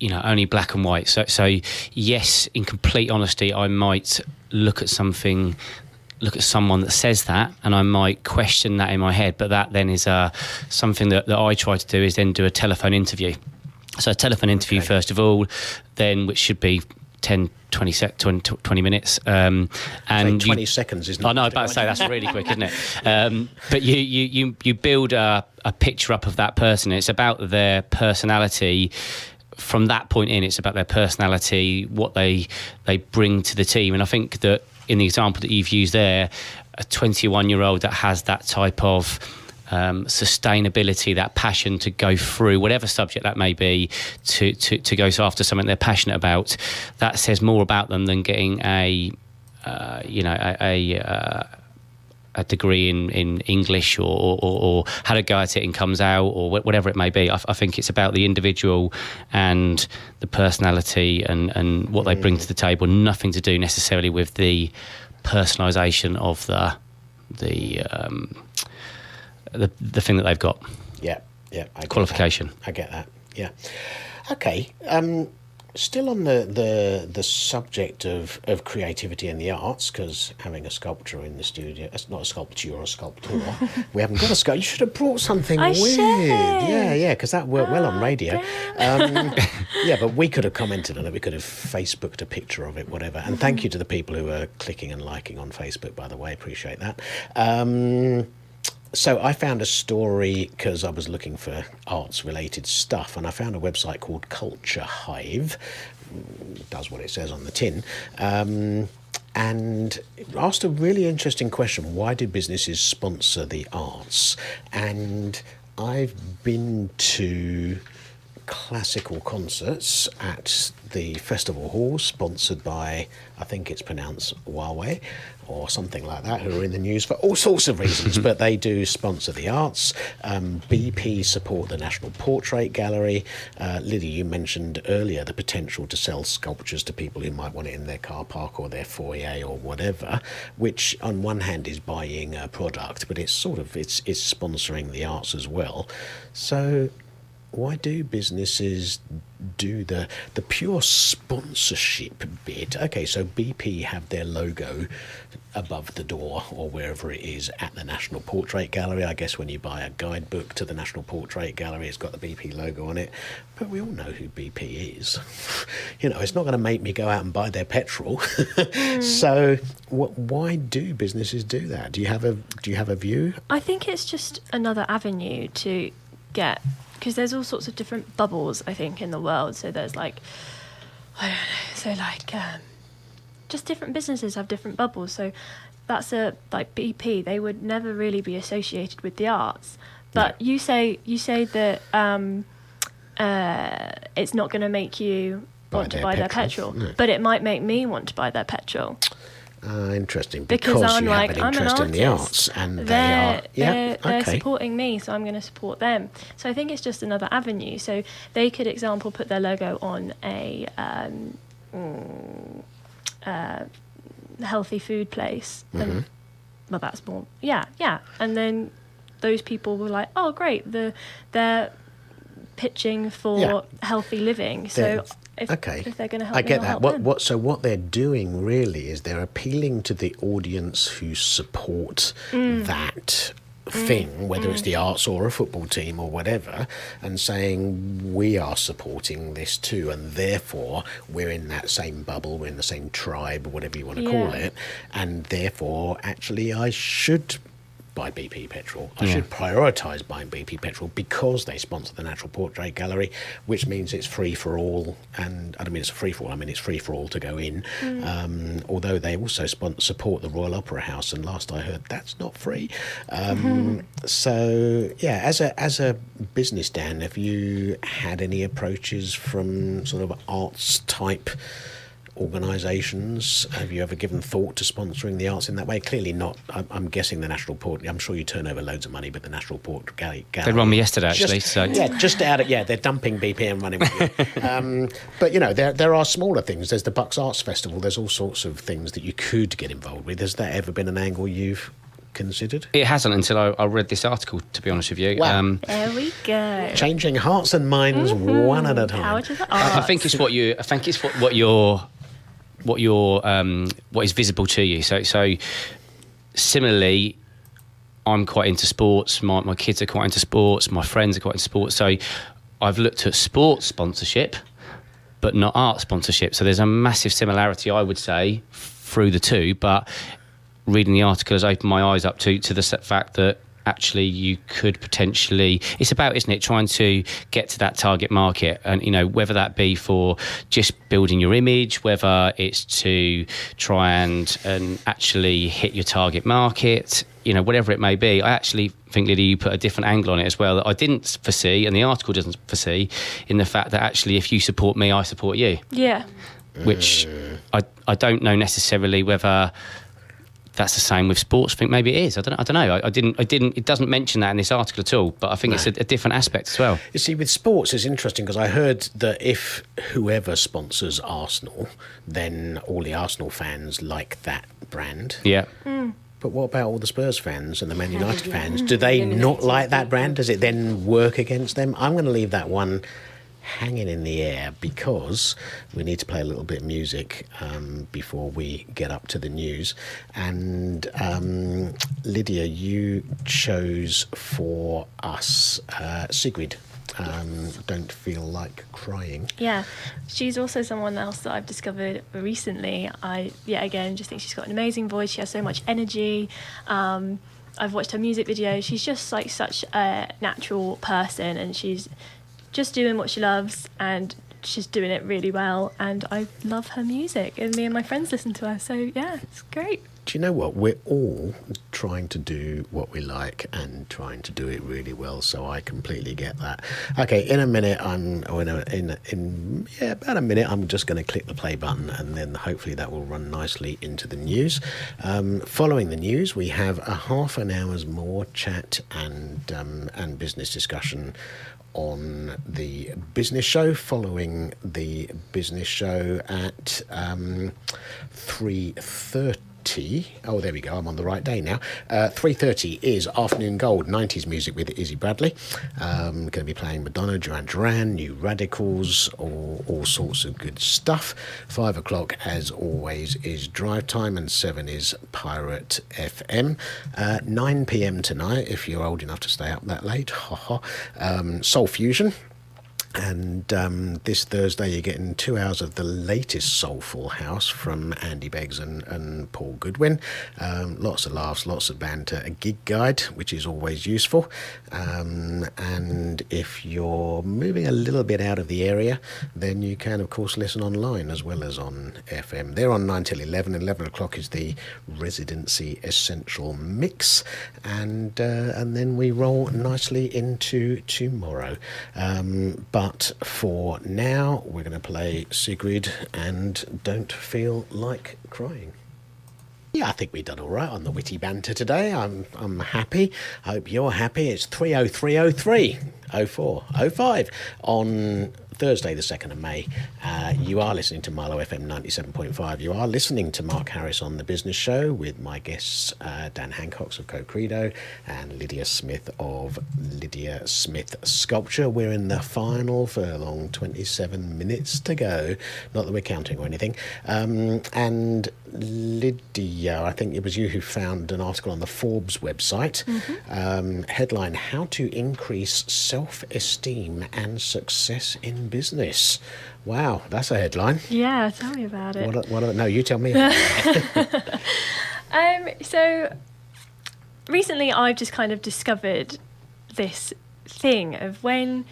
only black and white. So yes, in complete honesty, I might look at someone that says that, and I might question that in my head. But that then is something that I try to do, is then do a telephone interview. So a telephone interview first of all, then which should be 10, 20 minutes. And 20 seconds is not. I know, I was about to say that's really quick, isn't it? But you build a picture up of that person. It's about their personality. From that point in, it's about their personality, what they bring to the team. And I think that in the example that you've used there, a 21-year-old that has that type of sustainability, that passion to go through whatever subject that may be, to go after something they're passionate about, that says more about them than getting a degree in English or how to go at it and comes out, or whatever it may be. I think it's about the individual and the personality and what they bring to the table, nothing to do necessarily with the personalisation of the thing that they've got. Qualification. I get that. Yeah. Okay. Still on the subject of creativity and the arts, because having a sculpture in the studio, it's not a sculpture or a sculptor. We haven't got a sculpture. You should have brought something weird. Yeah, because that worked well on radio. But we could have commented on it. We could have Facebooked a picture of it, whatever. And thank you to the people who are clicking and liking on Facebook, by the way. Appreciate that. So I found a story because I was looking for arts-related stuff, and I found a website called Culture Hive. It does what it says on the tin. And it asked a really interesting question. Why do businesses sponsor the arts? And I've been to classical concerts at the festival hall, sponsored by, I think it's pronounced Huawei or something like that, who are in the news for all sorts of reasons, but they do sponsor the arts. BP support the National Portrait Gallery. Lydia, you mentioned earlier the potential to sell sculptures to people who might want it in their car park or their foyer or whatever, which on one hand is buying a product, but it's sponsoring the arts as well. So why do businesses do the pure sponsorship bit? Okay, so BP have their logo above the door or wherever it is at the National Portrait Gallery. I guess when you buy a guidebook to the National Portrait Gallery, it's got the BP logo on it. But we all know who BP is. It's not going to make me go out and buy their petrol. So why do businesses do that? Do you have a view? I think it's just another avenue to get, because there's all sorts of different bubbles, I think, in the world. So there's just different businesses have different bubbles. So that's like BP, they would never really be associated with the arts. But you say that it's not going to make you want to buy their petrol. No. But it might make me want to buy their petrol. Interesting, because I'm you have an interest in the arts, and they're supporting me, so I'm going to support them. So I think it's just another avenue. So they could, example, put their logo on a healthy food place. And, well, that's more, and then those people were like, oh, great, they're pitching for healthy living. So if they're going to help, I get that. Help them. So what they're doing really is they're appealing to the audience who support that thing, whether it's the arts or a football team or whatever, and saying we are supporting this too, and therefore we're in that same bubble, we're in the same tribe, whatever you want to call it, and therefore actually I should buy BP petrol. I should prioritise buying BP petrol because they sponsor the Natural Portrait Gallery, which means it's free for all. And I don't mean it's a free for all, I mean it's free for all to go in. Although they also support the Royal Opera House, and last I heard that's not free. So yeah, as a business, Dan, have you had any approaches from sort of arts type organisations? Have you ever given thought to sponsoring the arts in that way? Clearly not. I'm guessing the National Port. I'm sure you turn over loads of money, but the National Port Gallery. They run me yesterday, actually. They're dumping BP and running with you. But you know, there are smaller things. There's the Bucks Arts Festival. There's all sorts of things that you could get involved with. Has that ever been an angle you've considered? It hasn't until I read this article, to be honest with you. Wow. There we go. Changing hearts and minds one at a time. Power to the I arts. think it's what is visible to you. So similarly, I'm quite into sports. My kids are quite into sports. My friends are quite into sports. So I've looked at sports sponsorship, but not art sponsorship. So there's a massive similarity, I would say, through the two. But reading the article has opened my eyes up to the fact that actually you could potentially, it's about, isn't it, trying to get to that target market, and you know, whether that be for just building your image, whether it's to try and actually hit your target market, you know, whatever it may be. I actually think, Lydia, you put a different angle on it as well that I didn't foresee, and the article doesn't foresee, in the fact that actually if you support me, I support you. Yeah. Which I don't know necessarily whether that's the same with sports. I think maybe it is. I don't know. I didn't. It doesn't mention that in this article at all. But I think it's a different aspect as well. You see, with sports, it's interesting because I heard that if whoever sponsors Arsenal, then all the Arsenal fans like that brand. Yeah. But what about all the Spurs fans and the Man United fans? Do they not like that brand? Does it then work against them? I'm going to leave that one hanging in the air because we need to play a little bit of music before we get up to the news. And Lydia, you chose for us Sigrid. Don't feel like crying. Yeah, she's also someone else that I've discovered recently. Again, just think she's got an amazing voice. She has so much energy. I've watched her music videos. She's just like such a natural person, and she's just doing what she loves, and she's doing it really well. And I love her music, and me and my friends listen to her. So yeah, it's great. Do you know what? We're all trying to do what we like and trying to do it really well. So I completely get that. Okay, in a minute, about a minute, I'm just going to click the play button, and then hopefully that will run nicely into the news. Following the news, we have a half an hour's more chat and business discussion on the business show. Following the business show at 3:30. Oh, there we go. I'm on the right day now. 3:30 is Afternoon Gold, 90s music with Izzy Bradley. Going to be playing Madonna, Duran Duran, New Radicals, all sorts of good stuff. 5 o'clock, as always, is Drive Time, and 7 is Pirate FM. 9 p.m. tonight, if you're old enough to stay up that late, Soul Fusion. And this Thursday you're getting 2 hours of the latest Soulful House from Andy Beggs and Paul Goodwin. Lots of laughs, lots of banter, a gig guide, which is always useful. And if you're moving a little bit out of the area, then you can, of course, listen online as well as on FM. They're on 9 till 11. 11 o'clock is the Residency Essential Mix. And then we roll nicely into tomorrow. But for now, we're going to play Sigrid and Don't Feel Like Crying. Yeah, I think we've done all right on the witty banter today. I'm happy. I hope you're happy. It's 30303 04 05 on Thursday, the 2nd of May. You are listening to Marlow FM 97.5. You are listening to Mark Harris on The Business Show with my guests Dan Hancocks of CoCredo and Lydia Smith of Lydia Smith Sculpture. We're in the final furlong, 27 minutes to go. Not that we're counting or anything. And Lydia, I think it was you who found an article on the Forbes website. Headline, How to Increase Self-Esteem and Success in Business. Wow, that's a headline. Yeah, tell me about it. No, you tell me about it. So recently I've just kind of discovered this thing of when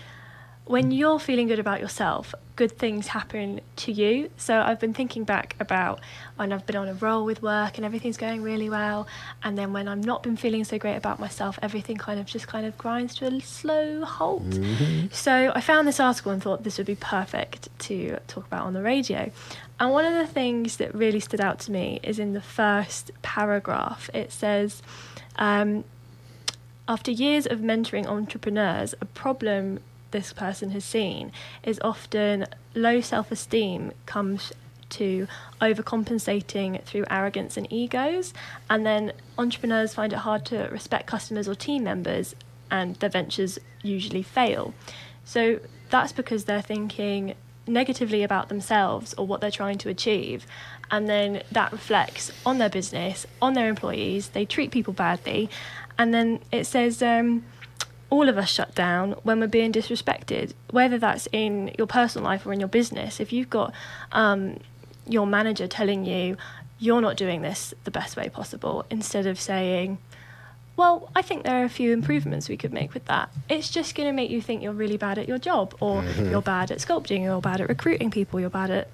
you're feeling good about yourself, good things happen to you. So I've been thinking back about when I've been on a roll with work and everything's going really well, and then when I've not been feeling so great about myself, everything kind of grinds to a slow halt. So I found this article and thought this would be perfect to talk about on the radio. And one of the things that really stood out to me is in the first paragraph. It says, after years of mentoring entrepreneurs, a problem this person has seen is often low self-esteem comes to overcompensating through arrogance and egos, and then entrepreneurs find it hard to respect customers or team members, and their ventures usually fail. So that's because they're thinking negatively about themselves or what they're trying to achieve, and then that reflects on their business, on their employees. They treat people badly, and then it says all of us shut down when we're being disrespected, whether that's in your personal life or in your business. If you've got your manager telling you you're not doing this the best way possible, instead of saying, well, I think there are a few improvements we could make with that, it's just going to make you think you're really bad at your job, or you're bad at sculpting, you're bad at recruiting people, you're bad at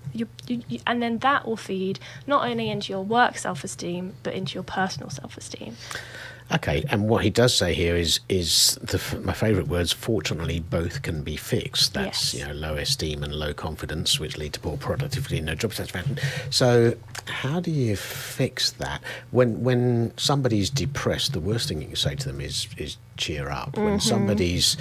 and then that will feed not only into your work self-esteem but into your personal self-esteem. Okay, and what he does say here is my favourite words, fortunately both can be fixed. That's, yes. Low esteem and low confidence, which lead to poor productivity and no job satisfaction. So how do you fix that? When somebody's depressed, the worst thing you can say to them is cheer up. When somebody's,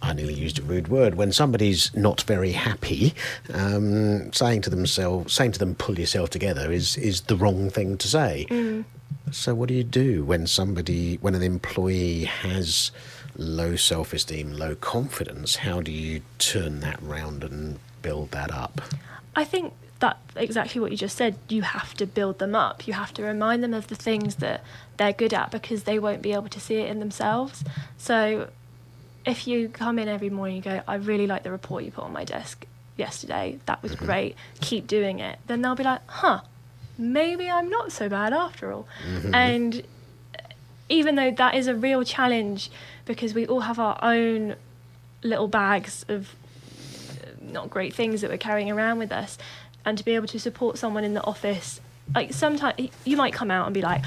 I nearly used a rude word, when somebody's not very happy, saying to them, pull yourself together is the wrong thing to say. So what do you do when an employee has low self-esteem, low confidence? How do you turn that round and build that up? I think that's exactly what you just said. You have to build them up. You have to remind them of the things that they're good at, because they won't be able to see it in themselves. So if you come in every morning and go, I really like the report you put on my desk yesterday, that was great, keep doing it, then they'll be like, maybe I'm not so bad after all. And even though that is a real challenge, because we all have our own little bags of not great things that we're carrying around with us, and to be able to support someone in the office, like sometimes you might come out and be like,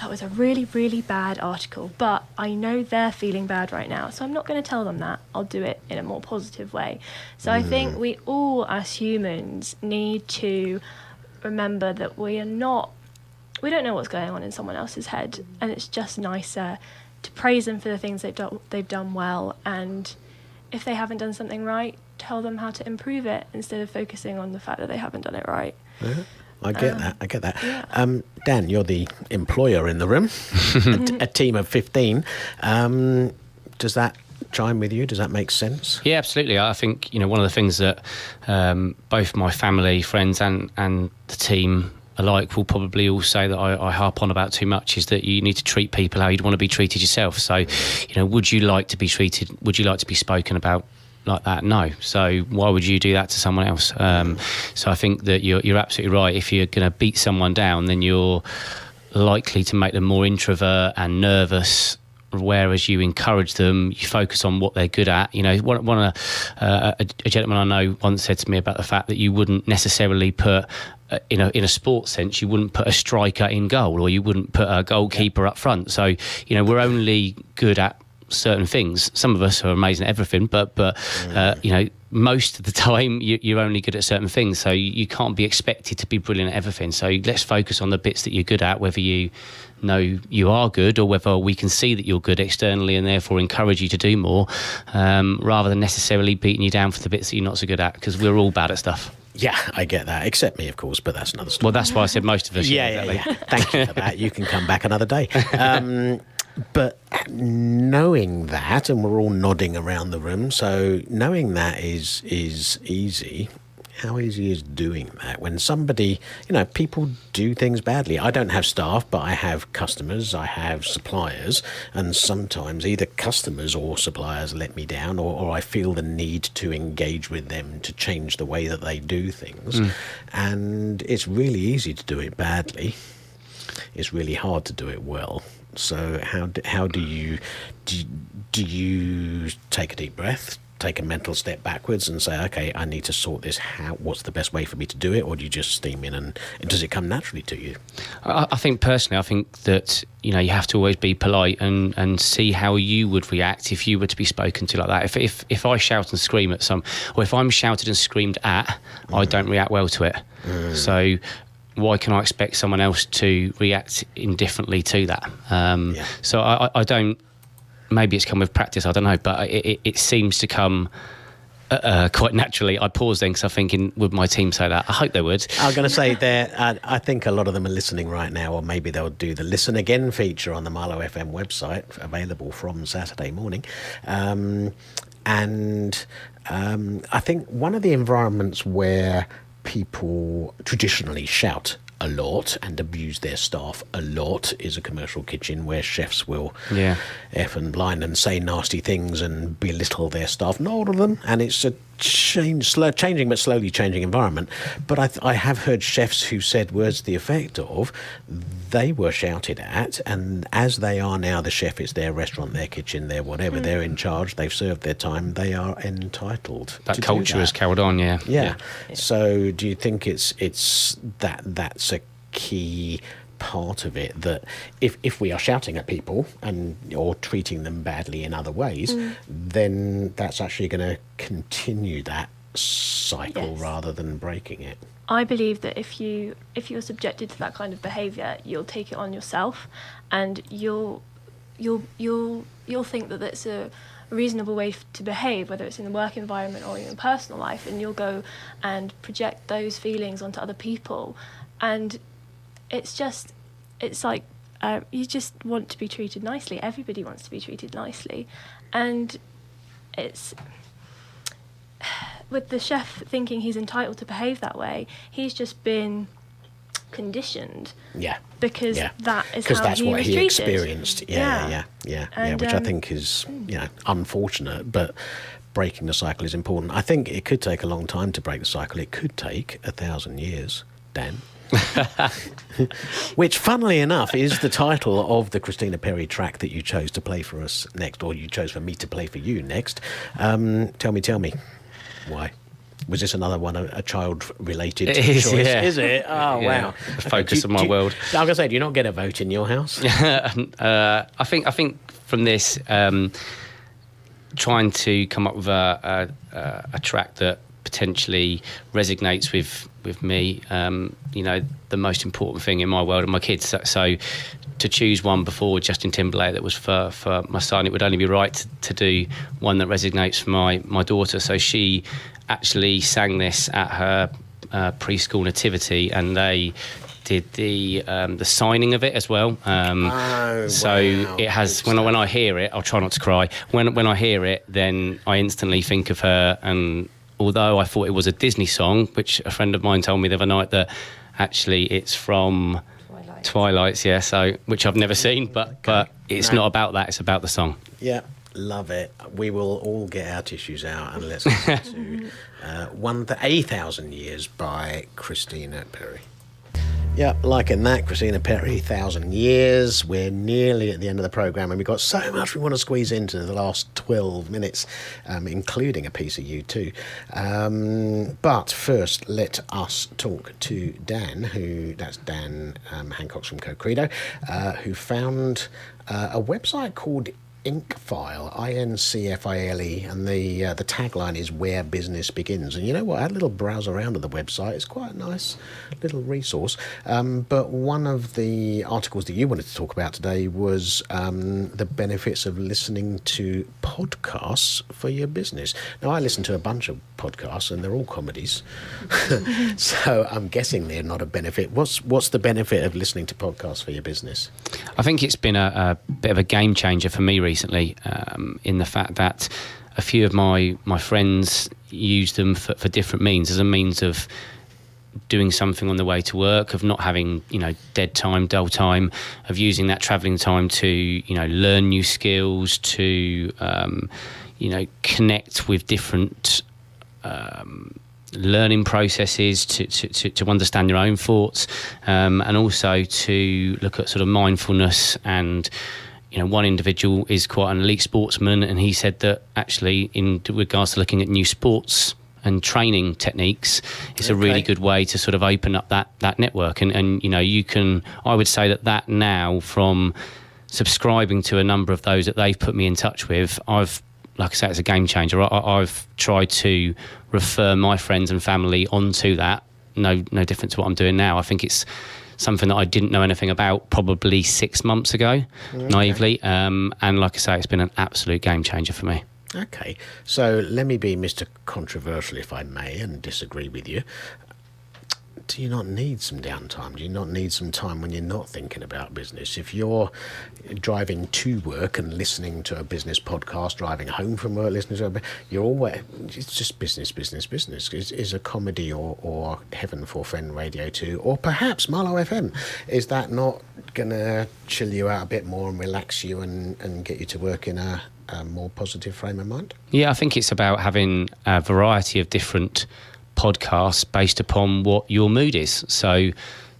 that was a really, really bad article, but I know they're feeling bad right now, so I'm not going to tell them that. I'll do it in a more positive way. So I think we all as humans need to remember that we don't know what's going on in someone else's head, and it's just nicer to praise them for the things they've done well, and if they haven't done something right, tell them how to improve it instead of focusing on the fact that they haven't done it right. I get that. Yeah. Dan, you're the employer in the room, a team of 15. Does that chime with you? Does that make sense? Yeah, absolutely. I think one of the things that both my family, friends, and the team alike will probably all say that I harp on about too much is that you need to treat people how you'd want to be treated yourself. So, would you like to be treated? Would you like to be spoken about like that? No. So why would you do that to someone else? So I think that you're absolutely right. If you're going to beat someone down, then you're likely to make them more introvert and nervous. Whereas you encourage them, you focus on what they're good at. A gentleman I know once said to me about the fact that you wouldn't necessarily put, in a sports sense, you wouldn't put a striker in goal, or you wouldn't put a goalkeeper up front. So, we're only good at certain things. Some of us are amazing at everything, but most of the time you're only good at certain things. So you can't be expected to be brilliant at everything. So let's focus on the bits that you're good at, whether you know you are good or whether we can see that you're good externally and therefore encourage you to do more, rather than necessarily beating you down for the bits that you're not so good at, because we're all bad at stuff. Yeah, I get that, except me, of course, but that's another story. Well, that's why I said most of us. Yeah. Thank you for that. You can come back another day. But knowing that, and we're all nodding around the room, so knowing that is easy. How easy is doing that when somebody, people do things badly? I don't have staff, but I have customers, I have suppliers, and sometimes either customers or suppliers let me down, or I feel the need to engage with them to change the way that they do things. And it's really easy to do it badly. It's really hard to do it well. So how do you take a deep breath, take a mental step backwards and say, okay, I need to sort this. What's the best way for me to do it? Or do you just steam in and does it come naturally to you? I think personally, I think that, you know, you have to always be polite and see how you would react if you were to be spoken to like that. If I shout and scream at or if I'm shouted and screamed at, I don't react well to it. So why can I expect someone else to react indifferently to that? So I don't. Maybe it's come with practice, I don't know, but it seems to come quite naturally. I paused then because I'm thinking, would my team say that? I hope they would. I was going to say, I think a lot of them are listening right now, or maybe they'll do the Listen Again feature on the Marlow FM website, available from Saturday morning. I think one of the environments where people traditionally shout a lot and abuse their staff a lot is a commercial kitchen where chefs will F and blind and say nasty things and belittle their staff, not all of them, and it's a changing but slowly changing environment. But I have heard chefs who said words to the effect of they were shouted at, and as they are now the chef, it's their restaurant, their kitchen, their whatever, they're in charge, they've served their time, they are entitled that to culture do that. has carried on. Yeah. So do you think it's that's a key part of it, that if we are shouting at people or treating them badly in other ways, then that's actually going to continue that cycle rather than breaking it? I believe that if you're subjected to that kind of behaviour, you'll take it on yourself, and you'll think that that's a reasonable way to behave, whether it's in the work environment or in your personal life, and you'll go and project those feelings onto other people, and it's like you just want to be treated nicely. Everybody wants to be treated nicely, and it's with the chef thinking he's entitled to behave that way, he's just been conditioned. Because that is how that's he what was he treated. Experienced. And, which I think is unfortunate, but breaking the cycle is important. I think it could take a long time to break the cycle. It could take 1,000 years, Dan. Which, funnily enough, is the title of the Christina Perri track that you chose to play for us next, or you chose for me to play for you next. Tell me, why? Was this another one, a child-related choice? Yeah. Is it? Oh, wow. Focus on my world. I was going to say, do you not get a vote in your house? I think from this, trying to come up with a track that potentially resonates with me, the most important thing in my world are my kids. So to choose one before Justin Timberlake that was for my son, it would only be right to do one that resonates for my daughter. So she actually sang this at her preschool nativity, and they did the signing of it as well. So it has, when I hear it, I'll try not to cry. When I hear it, then I instantly think of her. And although I thought it was a Disney song, which a friend of mine told me the other night that actually it's from Twilight, so which I've never seen, but it's not about that, it's about the song. Yeah, love it. We will all get our tissues out and let's listen to 1,000 Years by Christina Perri. Yeah, liking that, Christina Perri, 1,000 Years. We're nearly at the end of the programme, and we've got so much we want to squeeze into the last 12 minutes, including a piece of you too. But first, let us talk to Dan, that's Dan Hancocks from CoCredo, who found a website called Incfile, INCFILE, and the tagline is "Where Business Begins." And you know what? I had a little browse around of the website. It's quite a nice little resource. But one of the articles that you wanted to talk about today was the benefits of listening to podcasts for your business. Now, I listen to a bunch of podcasts, and they're all comedies, so I'm guessing they're not a benefit. What's the benefit of listening to podcasts for your business? I think it's been a bit of a game changer for me recently, in the fact that a few of my friends use them for different means, as a means of doing something on the way to work, of not having dead time, dull time, of using that travelling time to learn new skills, to connect with different learning processes, to understand your own thoughts, and also to look at sort of mindfulness. And one individual is quite an elite sportsman, and he said that actually in regards to looking at new sports and training techniques, it's a really good way to sort of open up that network. And you can, I would say that now, from subscribing to a number of those that they've put me in touch with, like I say, it's a game changer. I've tried to refer my friends and family onto that. No different to what I'm doing now. I think it's something that I didn't know anything about probably 6 months ago, naively. And like I say, it's been an absolute game changer for me. Okay, so let me be Mr. Controversial, if I may, and disagree with you. Do you not need some downtime? Do you not need some time when you're not thinking about business? If you're driving to work and listening to a business podcast, driving home from work listening to you're always, it's just business. Is a comedy or Heaven for Friend Radio 2, or perhaps Marlow FM, is that not going to chill you out a bit more and relax you and get you to work in a more positive frame of mind? Yeah, I think it's about having a variety of different podcasts based upon what your mood is. So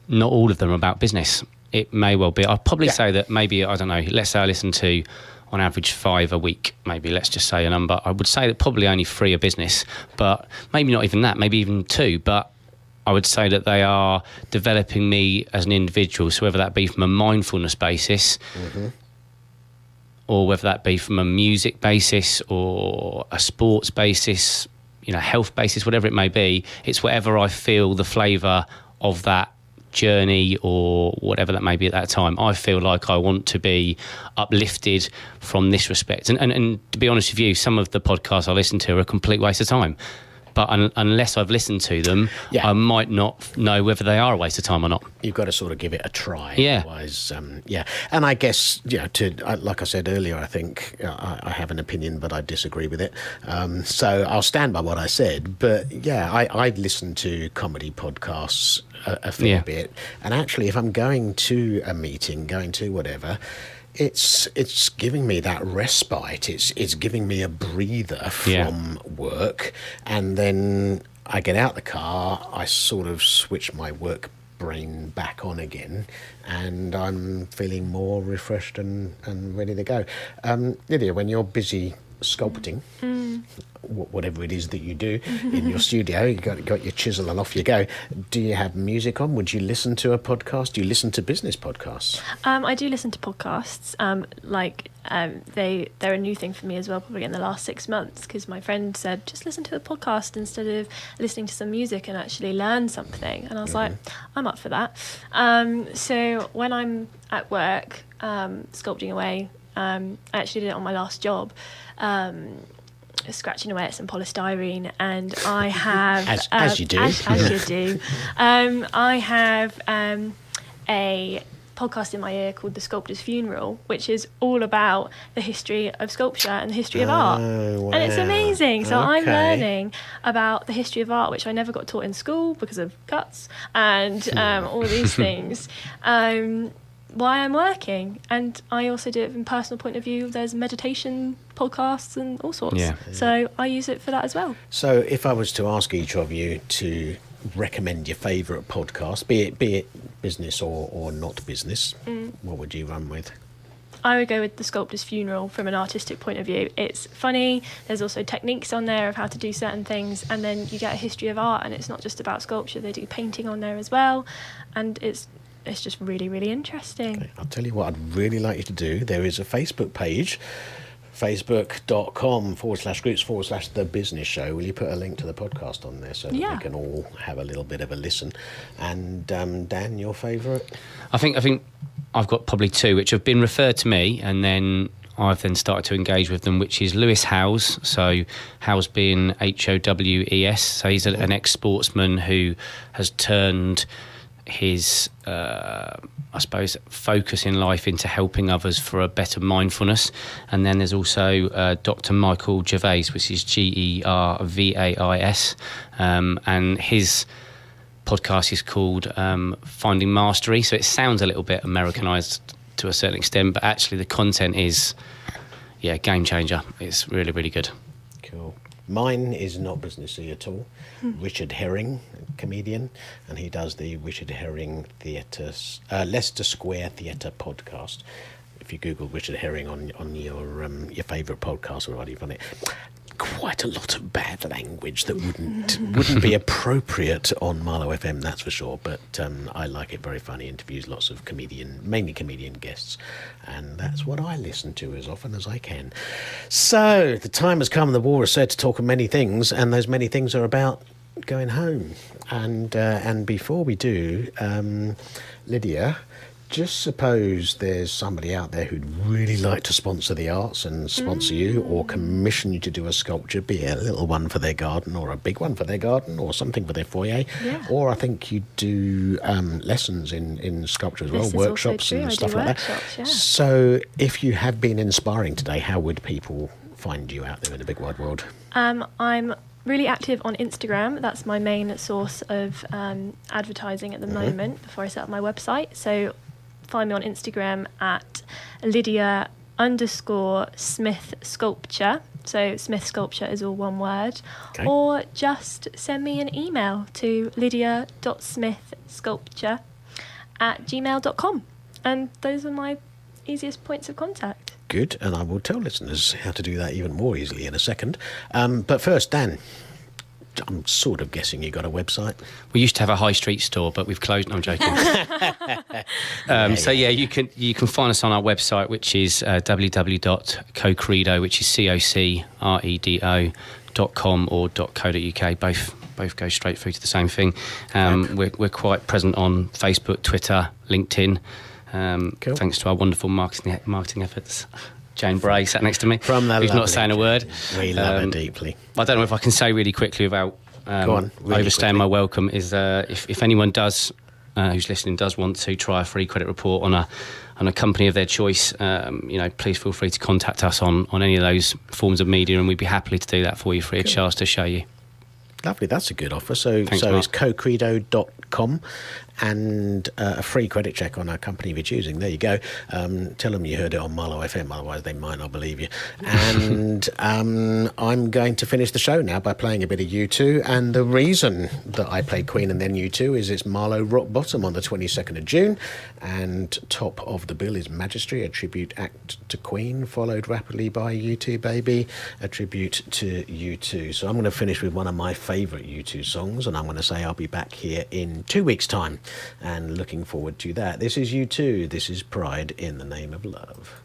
not all of them are about business. It may well be. I'd probably say that maybe, I don't know, let's say I listen to on average 5 a week, maybe, let's just say a number. I would say that probably only 3 are business, but maybe not even that, maybe even 2, but I would say that they are developing me as an individual. So whether that be from a mindfulness basis, or whether that be from a music basis or a sports basis, health basis, whatever it may be, it's whatever I feel the flavour of that journey or whatever that may be at that time. I feel like I want to be uplifted from this respect. And to be honest with you, some of the podcasts I listen to are a complete waste of time. But unless I've listened to them, I might not know whether they are a waste of time or not. You've got to sort of give it a try. Yeah. Otherwise, And I guess, like I said earlier, I think I have an opinion, but I disagree with it. So I'll stand by what I said. But I listen to comedy podcasts a fair bit. And actually, if I'm going to a meeting, going to whatever, it's giving me that respite. It's giving me a breather from work, and then I get out the car. I sort of switch my work brain back on again, and I'm feeling more refreshed and ready to go. Lydia, when you're busy sculpting, whatever it is that you do in your studio, you got your chisel and off you go. Do you have music on? Would you listen to a podcast? Do you listen to business podcasts? I do listen to podcasts. They're a new thing for me as well, probably in the last 6 months, because my friend said, just listen to a podcast instead of listening to some music and actually learn something. And I was like, I'm up for that. So when I'm at work, sculpting away, I actually did it on my last job, scratching away at some polystyrene, and I have as you do. As you do. I have a podcast in my ear called The Sculptor's Funeral, which is all about the history of sculpture and the history of art. Wow. And it's amazing. So I'm learning about the history of art, which I never got taught in school because of guts and all these things. Why I'm working, and I also do it from a personal point of view. There's meditation podcasts and all sorts, so I use it for that as well. So if I was to ask each of you to recommend your favourite podcast, be it business or not business, what would you run with? I would go with The Sculptor's Funeral from an artistic point of view. It's funny, there's also techniques on there of how to do certain things, and then you get a history of art, and it's not just about sculpture, they do painting on there as well, and it's just really, really interesting. Okay, I'll tell you what I'd really like you to do. There is a Facebook page, facebook.com/groups/The Business Show. Will you put a link to the podcast on there so that we can all have a little bit of a listen? And Dan, your favourite? I think I've got probably 2 which have been referred to me, and then I've then started to engage with them, which is Lewis Howes. So Howes being Howes. So he's an ex-sportsman who has turned his focus in life into helping others for a better mindfulness. And then there's also Dr. Michael Gervais, which is Gervais, and his podcast is called Finding Mastery. So it sounds a little bit Americanized to a certain extent, but actually the content is game changer. It's really, really good. Cool. Mine is not businessy at all. Richard Herring, comedian, and he does the Richard Herring Theatre, Leicester Square Theatre podcast. If you Google Richard Herring on your favourite podcast or whatever, you find it. Quite a lot of bad language that wouldn't be appropriate on Marlow FM, that's for sure. But I like it. Very funny. Interviews lots of mainly comedian guests, and that's what I listen to as often as I can. So the time has come. The war is said to talk of many things, and those many things are about going home. And before we do, Lydia, just suppose there's somebody out there who'd really like to sponsor the arts and sponsor you, or commission you to do a sculpture, be it a little one for their garden or a big one for their garden or something for their foyer. Yeah. Or I think you do lessons in sculpture as well, workshops and stuff like that. Yeah. So if you have been inspiring today, how would people find you out there in the big wide world? I'm really active on Instagram. That's my main source of advertising at the moment before I set up my website. So find me on Instagram at Lydia_Smith Sculpture. So Smith Sculpture is all one word. Okay. Or just send me an email to lydia.smithsculpture@gmail.com. And those are my easiest points of contact. Good, and I will tell listeners how to do that even more easily in a second. But first, Dan, I'm sort of guessing you got a website. We used to have a high street store, but we've closed. No, I'm joking. So you can find us on our website, which is www.CoCredo, which is CoCredo.com or .co.uk. Both go straight through to the same thing. We're quite present on Facebook, Twitter, LinkedIn. Cool. Thanks to our wonderful marketing efforts. Jane Bray sat next to me, who's not saying a word. We love her deeply. I don't know if I can say really quickly without overstaying my welcome, is if anyone does, who's listening, does want to try a free credit report on a company of their choice, please feel free to contact us on any of those forms of media, and we'd be happy to do that for you free of charge to show you. Lovely, that's a good offer. So Thanks, it's CoCredo.com and a free credit check on our company of your choosing. There you go. Tell them you heard it on Marlow FM, otherwise they might not believe you. And I'm going to finish the show now by playing a bit of U2. And the reason that I played Queen and then U2 is it's Marlow Rock Bottom on the 22nd of June. And top of the bill is Magistry, a tribute act to Queen, followed rapidly by U2 Baby, a tribute to U2. So I'm going to finish with one of my favourite U2 songs, and I'm going to say I'll be back here in 2 weeks' time, and looking forward to that. This is U2. This is Pride in the Name of Love.